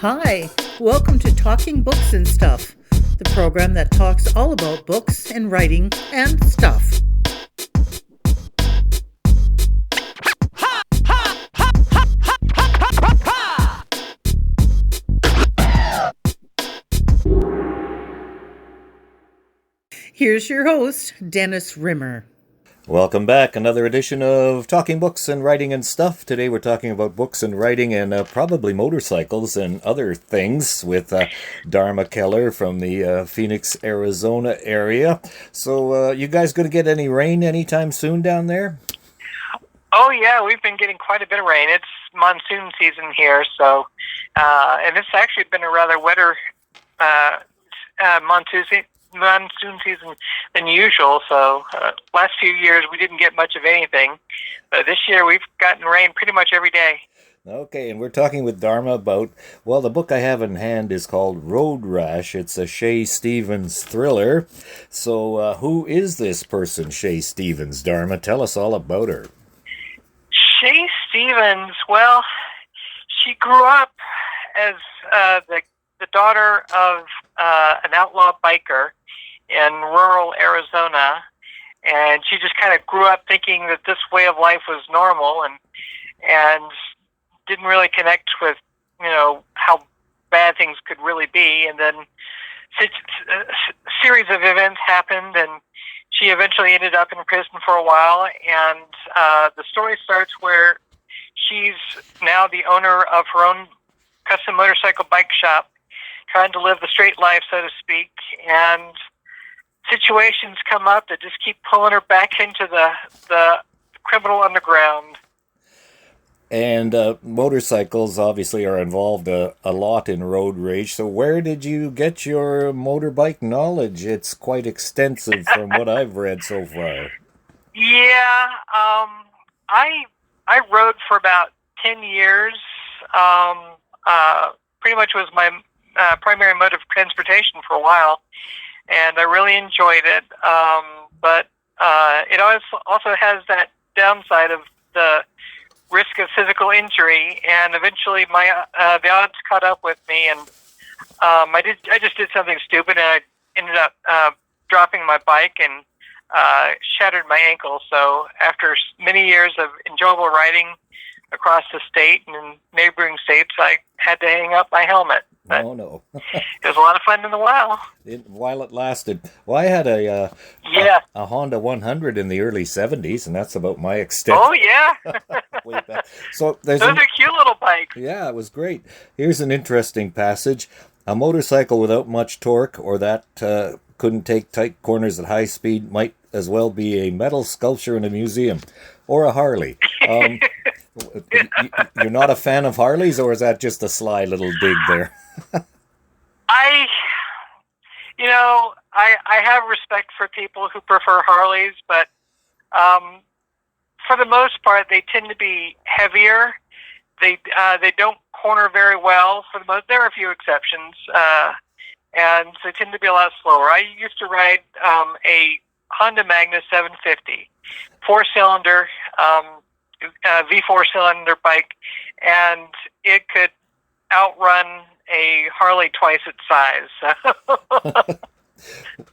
Hi, welcome to Talking Books and Stuff, the program that talks all about books and writing and stuff. Here's your host, Dennis Rimmer. Welcome back. Another edition of Talking Books and Writing and Stuff. Today we're talking about books and writing and probably motorcycles and other things with Dharma Kelleher from the Phoenix, Arizona area. So you guys going to get any rain anytime soon down there? Oh, yeah, we've been getting quite a bit of rain. It's monsoon season here, so and it's actually been a rather wetter monsoon season than usual. So last few years we didn't get much of anything. This year we've gotten rain pretty much every day. Okay, and we're talking with Dharma about, well, the book I have in hand is called Road Rash. It's a Shea Stevens thriller. So who is this person, Shea Stevens? Dharma, tell us all about her. Shea Stevens, well, she grew up as the daughter of an outlaw biker in rural Arizona, and she just kind of grew up thinking that this way of life was normal, and didn't really connect with, how bad things could really be. And then a series of events happened, and she eventually ended up in prison for a while, and the story starts where she's now the owner of her own custom motorcycle bike shop, trying to live the straight life, so to speak, and situations come up that just keep pulling her back into the criminal underground. And motorcycles obviously are involved a lot in road rage. So where did you get your motorbike knowledge? It's quite extensive from what I've read so far. Yeah, I rode for about 10 years. Pretty much was my primary mode of transportation for a while, and I really enjoyed it. But it also has that downside of the risk of physical injury, and eventually the odds caught up with me, and I just did something stupid, and I ended up dropping my bike and shattered my ankle. So after many years of enjoyable riding across the state and in neighboring states, I had to hang up my helmet. But no. It was a lot of fun in the while. While it lasted. Well, I had a Honda 100 in the early 70s, and that's about my extent. Oh, yeah. Way back. So those are cute little bikes. Yeah, it was great. Here's an interesting passage. A motorcycle without much torque or that couldn't take tight corners at high speed might as well be a metal sculpture in a museum or a Harley. You're not a fan of Harleys, or is that just a sly little dig there? I have respect for people who prefer Harleys, but for the most part, they tend to be heavier. They don't corner very well. For the most, there are a few exceptions, and they tend to be a lot slower. I used to ride a Honda Magnus 750, 4-cylinder. V4 cylinder bike, and it could outrun a Harley twice its size.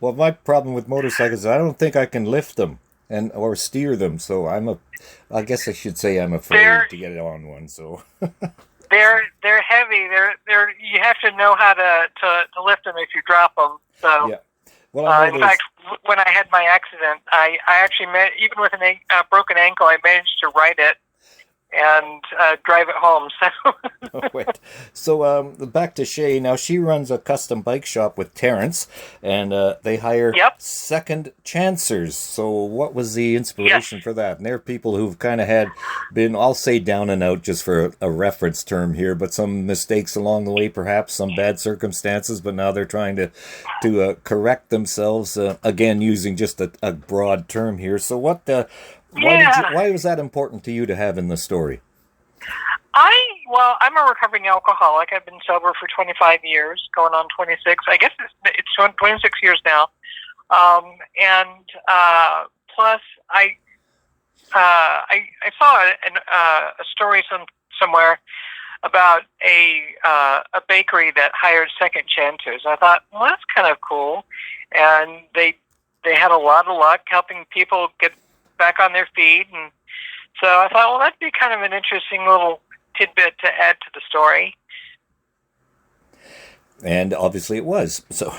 Well, my problem with motorcycles is I don't think I can lift them or steer them, so I guess I should say I'm afraid to get on one. So they're heavy. They're you have to know how to lift them if you drop them. So yeah. Well, in fact, when I had my accident, I actually even with a broken ankle, I managed to ride it and drive it home. So back to Shea. Now, she runs a custom bike shop with Terrence, and they hire second chancers. So what was the inspiration for that? And they're people who've kind of been, I'll say down and out just for a reference term here, but some mistakes along the way, perhaps some bad circumstances, but now they're trying to correct themselves, again, using just a broad term here. So why was that important to you to have in the story? I'm a recovering alcoholic. I've been sober for 25 years, going on 26. I guess it's 26 years now. Plus, I saw a story somewhere about a bakery that hired second chancers. I thought, well, that's kind of cool, and they had a lot of luck helping people get back on their feet, and so I thought, well, that'd be kind of an interesting little tidbit to add to the story. And obviously it was. So.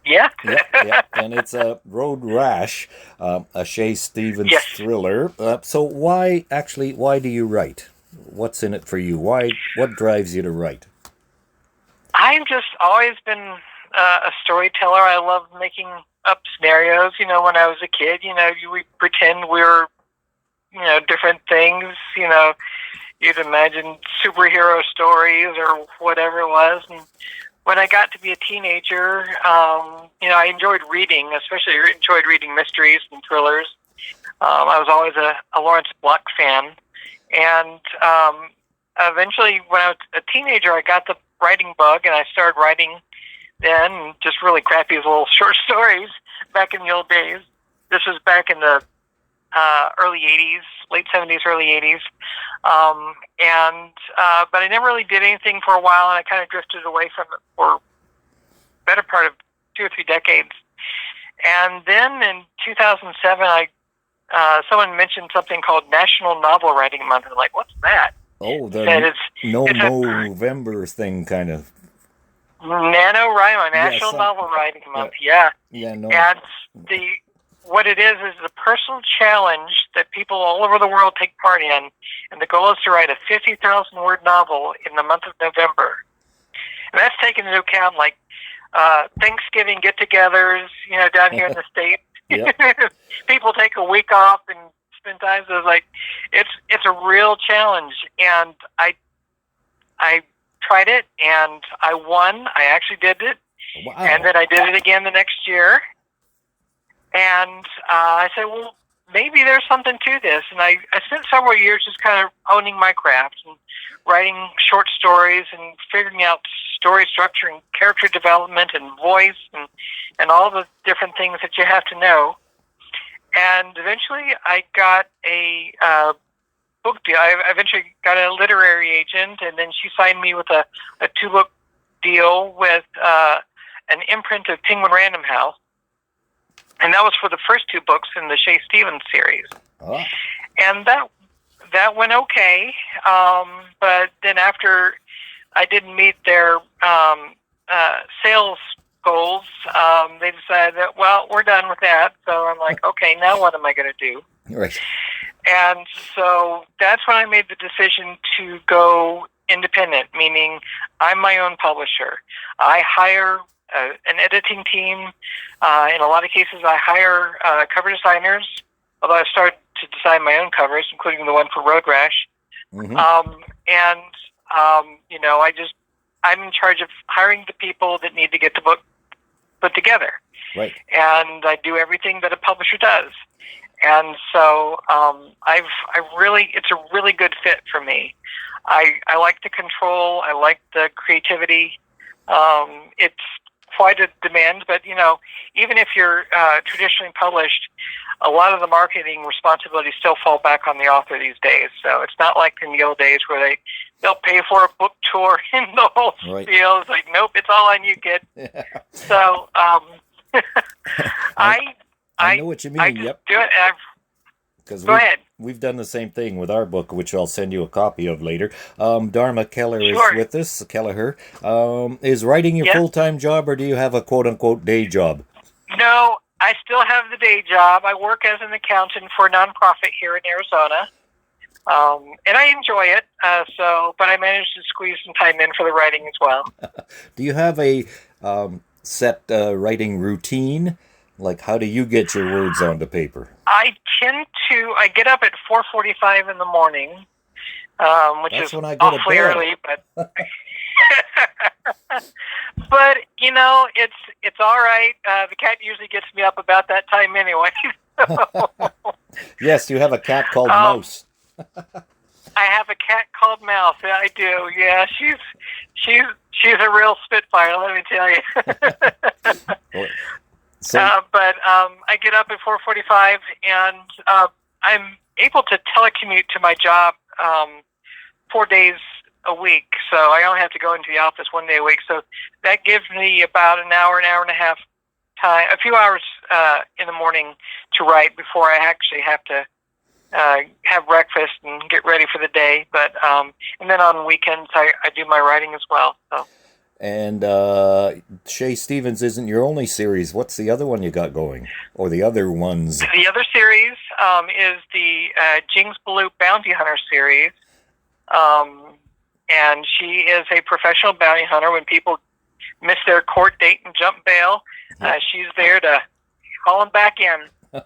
Yeah. Yeah. And it's a Road Rash, a Shea Stevens thriller. So why do you write? What's in it for you? What drives you to write? I've just always been a storyteller. I love making up scenarios. When I was a kid, we pretend we were, different things. You'd imagine superhero stories or whatever it was. And when I got to be a teenager, I enjoyed reading, especially enjoyed reading mysteries and thrillers. I was always a Lawrence Block fan. And eventually, when I was a teenager, I got the writing bug, and I started writing then, just really crappy little short stories back in the old days. This was back in the early 80s, late 70s, early 80s. But I never really did anything for a while, and I kind of drifted away from it for a better part of 2 or 3 decades. And then in 2007, someone mentioned something called National Novel Writing Month. I'm like, what's that? Oh, the it's November thing, kind of. NaNoWriMo, National Novel Writing Month, yeah. Yeah, no. And what it is the personal challenge that people all over the world take part in, and the goal is to write a 50,000-word novel in the month of November. And that's taken into account, like, Thanksgiving get-togethers, down here in the States. Yep. People take a week off and spend time. So it's a real challenge, and I tried it, and I won. I actually did it. Wow. And then I did it again the next year. And I said, well, maybe there's something to this. And I spent several years just kind of honing my craft and writing short stories and figuring out story structure and character development and voice and all the different things that you have to know. And eventually I got a book deal. I eventually got a literary agent, and then she signed me with a 2-book deal with an imprint of Penguin Random House. And that was for the first 2 books in the Shea Stevens series. Oh. And that went okay. But then after I didn't meet their sales goals, they decided that, well, we're done with that. So I'm like, okay, now what am I going to do? Right. And so that's when I made the decision to go independent, meaning I'm my own publisher. I hire an editing team. In a lot of cases, I hire cover designers, although I've started to design my own covers, including the one for Road Rash. Mm-hmm. I'm in charge of hiring the people that need to get the book put together. Right. And I do everything that a publisher does. And so it's a really good fit for me. I like the control. I like the creativity. It's quite a demand, but even if you're traditionally published, a lot of the marketing responsibilities still fall back on the author these days. So it's not like in the old days where they'll pay for a book tour and the whole deal. It's like, nope, it's all on you, kid. Yeah. So I know what you mean. I just yep. do it. Because Go ahead. We've done the same thing with our book, which I'll send you a copy of later. Dharma Kelleher is with us. Kelleher. Is writing your full-time job, or do you have a quote-unquote day job? No, I still have the day job. I work as an accountant for a nonprofit here in Arizona. And I enjoy it, but I managed to squeeze some time in for the writing as well. Do you have a set writing routine? Like, how do you get your words onto paper? I get up at 4:45 in the morning, which That's is when I go awfully to bed. early, but but it's all right. The cat usually gets me up about that time anyway. So. Yes, you have a cat called Mouse. I have a cat called Mouse. I do. Yeah, she's a real spitfire. Let me tell you. But I get up at 4:45, and I'm able to telecommute to my job 4 days a week, so I only have to go into the office 1 day a week. So that gives me about an hour and a half time, a few hours in the morning to write before I actually have to have breakfast and get ready for the day. But and then on weekends I do my writing as well. So. And Shea Stevens isn't your only series. What's the other one you got going, or the other ones? The other series is the Jinx Ballou Bounty Hunter series. And she is a professional bounty hunter. When people miss their court date and jump bail, she's there to call them back in.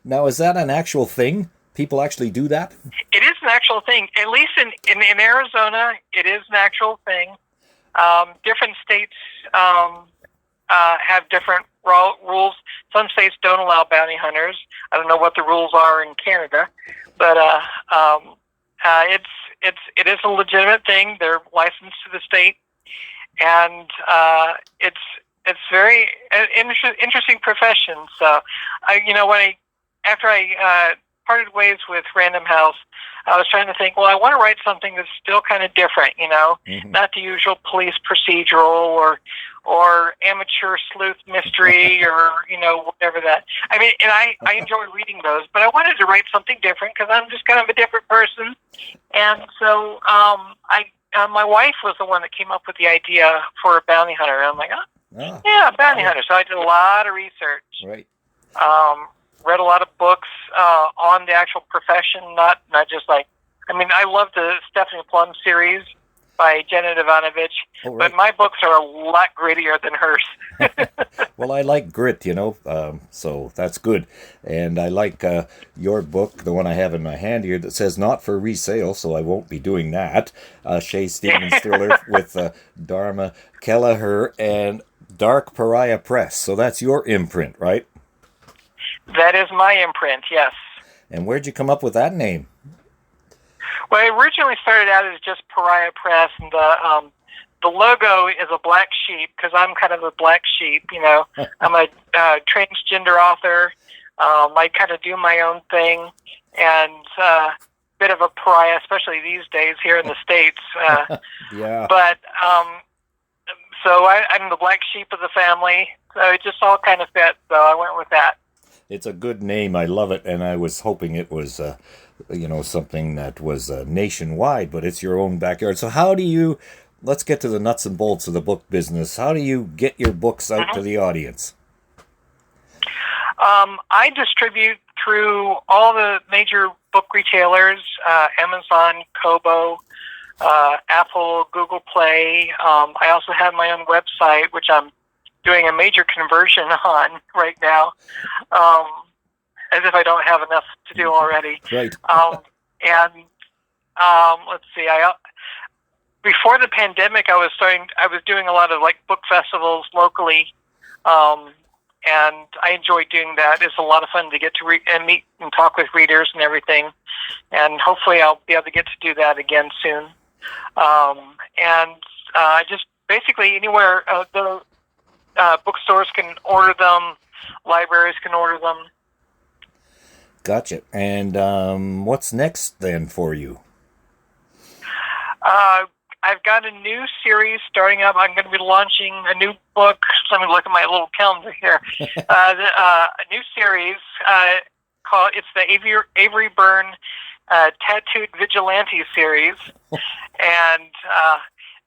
Now, is that an actual thing? People actually do that? It is an actual thing. At least in Arizona, it is an actual thing. Different states have different rules. Some states don't allow bounty hunters. I don't know what the rules are in Canada, but it is a legitimate thing. They're licensed to the state, and it's very interesting profession. So, after I parted ways with Random House, I was trying to think, well, I want to write something that's still kind of different, not the usual police procedural or amateur sleuth mystery or, whatever that. I mean, and I enjoy reading those, but I wanted to write something different because I'm just kind of a different person. And so my wife was the one that came up with the idea for a bounty hunter. And I'm like, yeah, a bounty hunter. So I did a lot of research. Right. Read a lot of books on the actual profession, not just like, I love the Stephanie Plum series by Jenna Ivanovich, but my books are a lot grittier than hers. Well, I like grit, so that's good. And I like your book, the one I have in my hand here, that says not for resale, so I won't be doing that. Shea Stevens thriller with Dharma, Kelleher, and Dark Pariah Press. So that's your imprint, right? That is my imprint, yes. And where'd you come up with that name? Well, I originally started out as just Pariah Press, and the logo is a black sheep because I'm kind of a black sheep. I'm a transgender author. I kind of do my own thing, and bit of a pariah, especially these days here in the States. Yeah. But so I'm the black sheep of the family, so it just all kind of fit. So I went with that. It's a good name. I love it, and I was hoping it was, something that was nationwide, but it's your own backyard. So how do you, let's get to the nuts and bolts of the book business. How do you get your books out to the audience? I distribute through all the major book retailers, Amazon, Kobo, Apple, Google Play. I also have my own website, which I'm doing a major conversion on right now, as if I don't have enough to do already. Right. Let's see. Before the pandemic, I was doing a lot of book festivals locally, and I enjoy doing that. It's a lot of fun to get to and meet and talk with readers and everything, and hopefully I'll be able to get to do that again soon. Just basically anywhere the bookstores can order them, libraries can order them. Gotcha. And what's next then for you? I've got a new series starting up. I'm going to be launching a new book. Let me look at my little calendar here. A new series called, it's the Avery Byrne Tattooed Vigilante series. And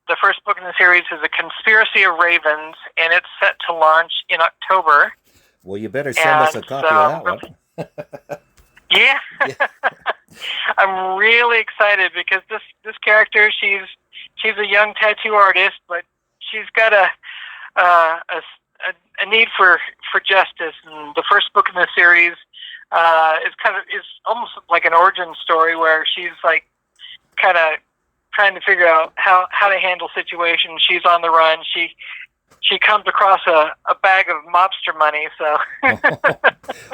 the first book in the series is A Conspiracy of Ravens, and it's set to launch in October. Well, you better send us a copy of that one. Yeah. I'm really excited because this character, she's a young tattoo artist, but she's got a need for justice. And the first book in the series is almost like an origin story where she's kind of trying to figure out how to handle situations. She's on the run. She comes across a bag of mobster money, so that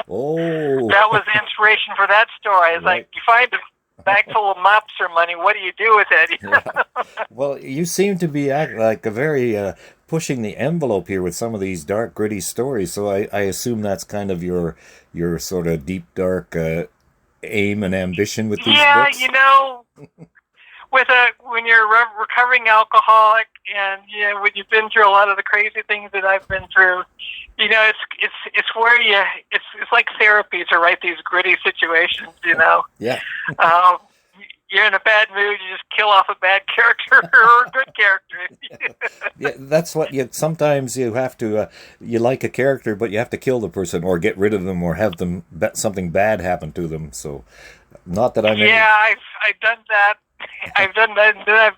was the inspiration for that story. It's right. You find a bag full of mobster money, what do you do with it? Yeah. Well, you seem to be like a very pushing the envelope here with some of these dark, gritty stories, so I assume that's kind of your sort of deep, dark aim and ambition with these books? Yeah, when you're a recovering alcoholic, and when you've been through a lot of the crazy things that I've been through, it's where it's like therapy to write these gritty situations. Yeah. You're in a bad mood, you just kill off a bad character or a good character. Yeah, that's what sometimes you have to, you like a character, but you have to kill the person or get rid of them or have them, something bad happen to them. So, not that I'm... Yeah, I've done that. I've done that. And then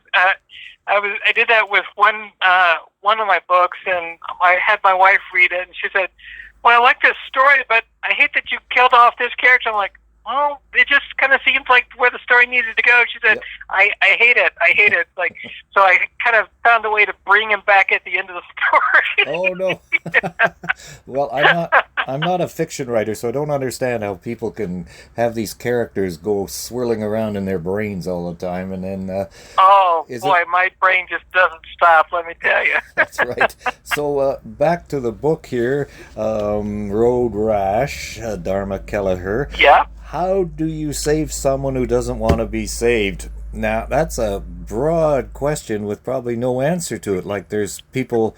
I did that with one of my books, and I had my wife read it, and she said, well, I like this story, but I hate that you killed off this character. I'm like, well, it just kind of seems like where the story needed to go. She said, I hate it. I hate it. Like, so I kind of found a way to bring him back at the end of the story. Oh, no. Well, I'm not a fiction writer, so I don't understand how people can have these characters go swirling around in their brains all the time, and then... my brain just doesn't stop, let me tell you. That's right. So, back to the book here, Road Rash, Dharma Kelleher. Yeah. How do you save someone who doesn't want to be saved? Now, that's a broad question with probably no answer to it. Like, there's people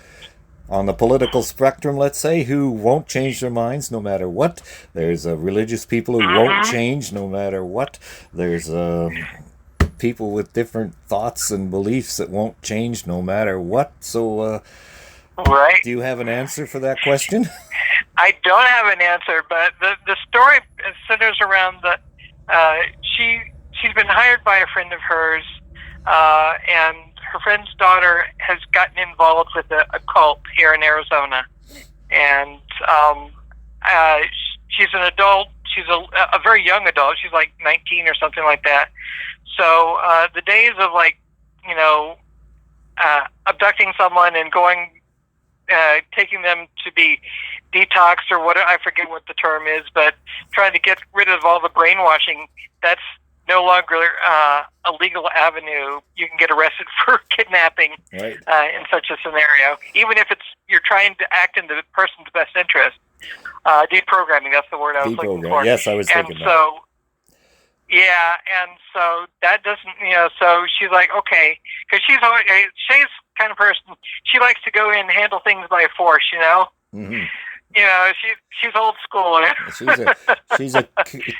on the political spectrum, let's say, who won't change their minds no matter what. There's religious people who won't change no matter what. There's people with different thoughts and beliefs that won't change no matter what. So, right. Do you have an answer for that question? I don't have an answer, but the story centers around she's been hired by a friend of hers, and her friend's daughter has gotten involved with a cult here in Arizona, and she's an adult. She's a very young adult. She's like 19 or something like that. So the days of abducting someone and taking them to be detoxed or whatever, I forget what the term is, but trying to get rid of all the brainwashing, that's no longer a legal avenue. You can get arrested for kidnapping in such a scenario, even if you're trying to act in the person's best interest. Deprogramming, that's the word I was looking for. Yes, I was thinking that. Yeah, and so that doesn't, so she's like, okay, because Shea's kind of person, she likes to go in and handle things by force, Mm-hmm. She's old school. She's a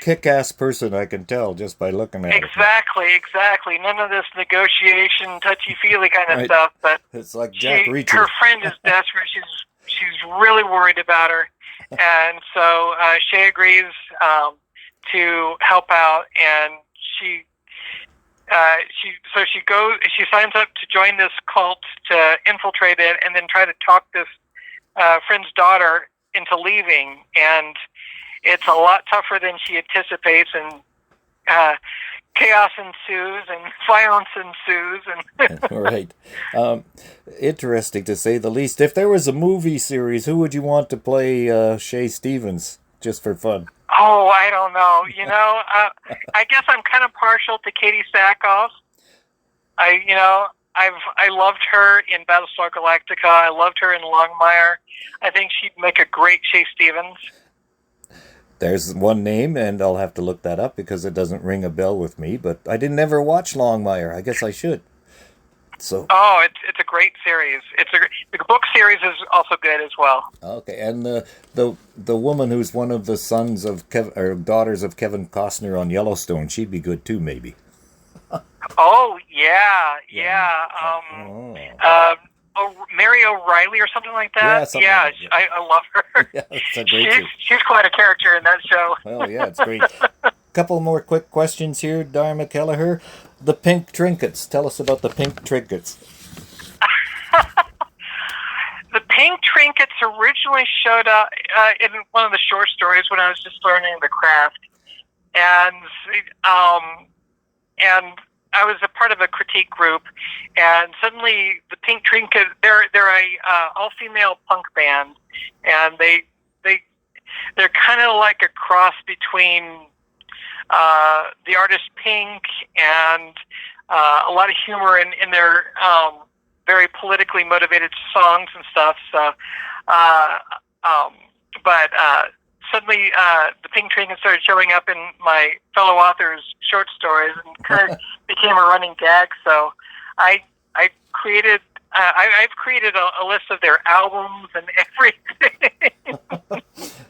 kick-ass person, I can tell just by looking at her. Exactly. None of this negotiation, touchy-feely kind of stuff. But it's like Jack Reacher. Her friend is desperate. She's really worried about her, and so Shea agrees to help out, and she signs up to join this cult to infiltrate it, and then try to talk this friend's daughter into leaving, and it's a lot tougher than she anticipates, and chaos ensues and violence ensues. And right. Interesting to say the least. If there was a movie series, who would you want to play Shea Stevens, just for fun? Oh, I don't know. I guess I'm kind of partial to Katie Sackhoff. I loved her in Battlestar Galactica. I loved her in Longmire. I think she'd make a great Shea Stevens. There's one name, and I'll have to look that up because it doesn't ring a bell with me, but I didn't ever watch Longmire. I guess I should. So. Oh, it's a great series. The book series is also good as well. Okay, and the woman who's one of the sons of daughters of Kevin Costner on Yellowstone, she'd be good too, maybe. Oh yeah. Mary O'Reilly or something like that. Yeah, like that. I love her. Yeah, that's a great she's quite a character in that show. Well, yeah, it's great. Couple more quick questions here, Dharma Kelleher. The pink trinkets. Tell us about the pink trinkets. The pink trinkets originally showed up in one of the short stories when I was just learning the craft, and I was a part of a critique group, and suddenly the Pink Trinket, they're a all-female punk band, and they're kind of like a cross between the artist Pink and a lot of humor in their very politically motivated songs and stuff. So, suddenly the pink trinket started showing up in my fellow authors' short stories and kind of became a running gag. So I've created a list of their albums and everything.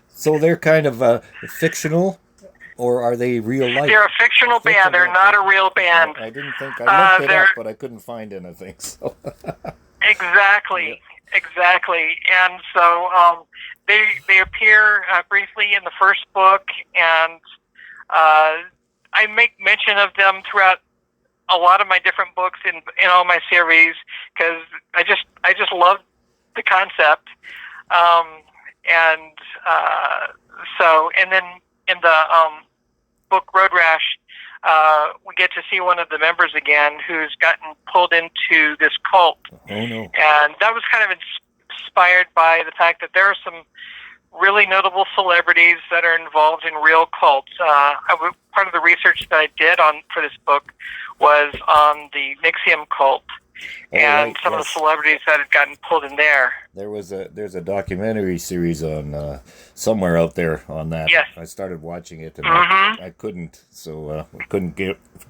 So they're kind of fictional, or are they real life? They're a fictional band. They're not a real band. I didn't think I looked it up, but I couldn't find anything. So. Exactly. Yep. Exactly. And so they appear briefly in the first book, and I make mention of them throughout a lot of my different books in all my series, because I just love the concept. And then in the book Road Rash, we get to see one of the members again who's gotten pulled into this cult. Oh, no. And that was kind of inspired by the fact that there are some really notable celebrities that are involved in real cults. Part of the research that I did for this book was on the Nixium cult. And some of the celebrities that had gotten pulled in there. There's a documentary series on somewhere out there on that. Yes. I started watching it and I couldn't, so I couldn't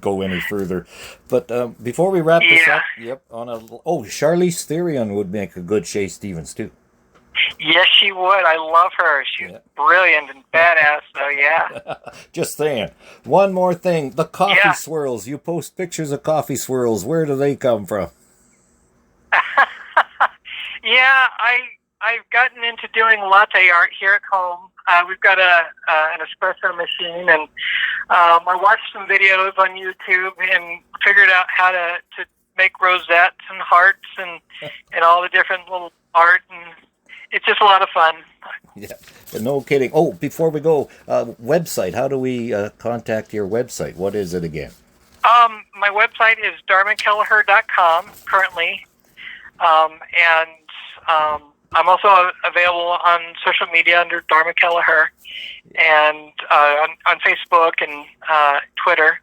go any further. But before we wrap this up, Charlize Theron would make a good Shea Stevens too. Yes, she would. I love her. She's brilliant and badass, so yeah. Just saying. One more thing. The coffee swirls. You post pictures of coffee swirls. Where do they come from? Yeah, I've gotten into doing latte art here at home. We've got an espresso machine, and I watched some videos on YouTube and figured out how to make rosettes and hearts and all the different little art, and it's just a lot of fun. Yeah, no kidding. Oh, before we go, website. How do we contact your website? What is it again? My website is dharmakelleher.com currently, and I'm also available on social media under Dharma Kelleher, and on Facebook and Twitter.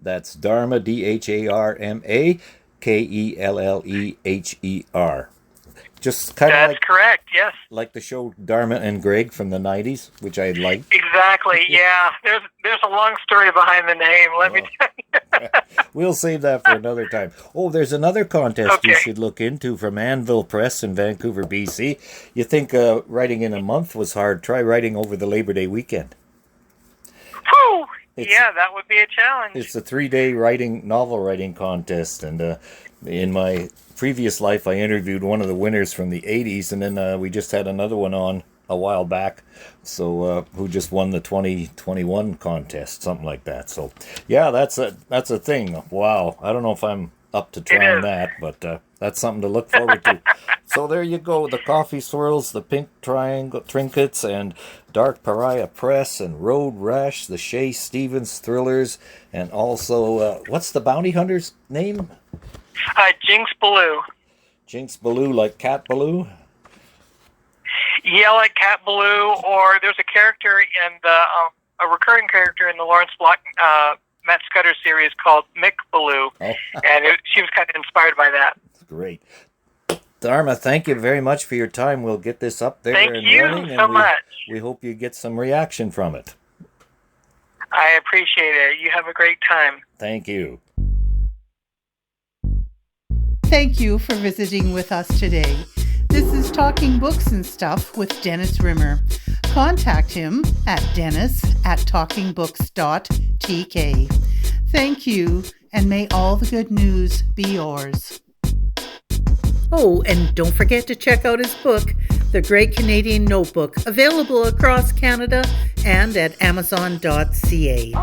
That's Dharma, Dharma, Kelleher. Just kind of That's correct, yes. Like the show Dharma and Greg from the 90s, which I liked. Exactly, yeah. There's a long story behind the name, let me tell you. We'll save that for another time. Oh, there's another contest you should look into from Anvil Press in Vancouver, BC. You think writing in a month was hard? Try writing over the Labor Day weekend. Whew! Yeah, that would be a challenge. It's a 3-day novel writing contest, and in my previous life, I interviewed one of the winners from the 80s, and then we just had another one on a while back, so who just won the 2021 contest, something like that. So, yeah, that's a thing. Wow, I don't know if I'm up to trying that, but that's something to look forward to. So there you go, the Coffee Swirls, the Pink Triangle Trinkets, and Dark Pariah Press, and Road Rash, the Shea Stevens Thrillers, and also, what's the Bounty Hunter's name? Jinx Ballou. Jinx Ballou, like Cat Ballou? Yeah, like Cat Ballou, or there's a character in a recurring character in the Lawrence Block Matt Scudder series called Mick Ballou, and she was kind of inspired by that. Great. Dharma, thank you very much for your time. We'll get this up there and running. Thank you so much. We hope you get some reaction from it. I appreciate it. You have a great time. Thank you. Thank you for visiting with us today. This is Talking Books and Stuff with Dennis Rimmer. Contact him at dennis@talkingbooks.tk. Thank you, and may all the good news be yours. Oh, and don't forget to check out his book, The Great Canadian Notebook, available across Canada and at amazon.ca.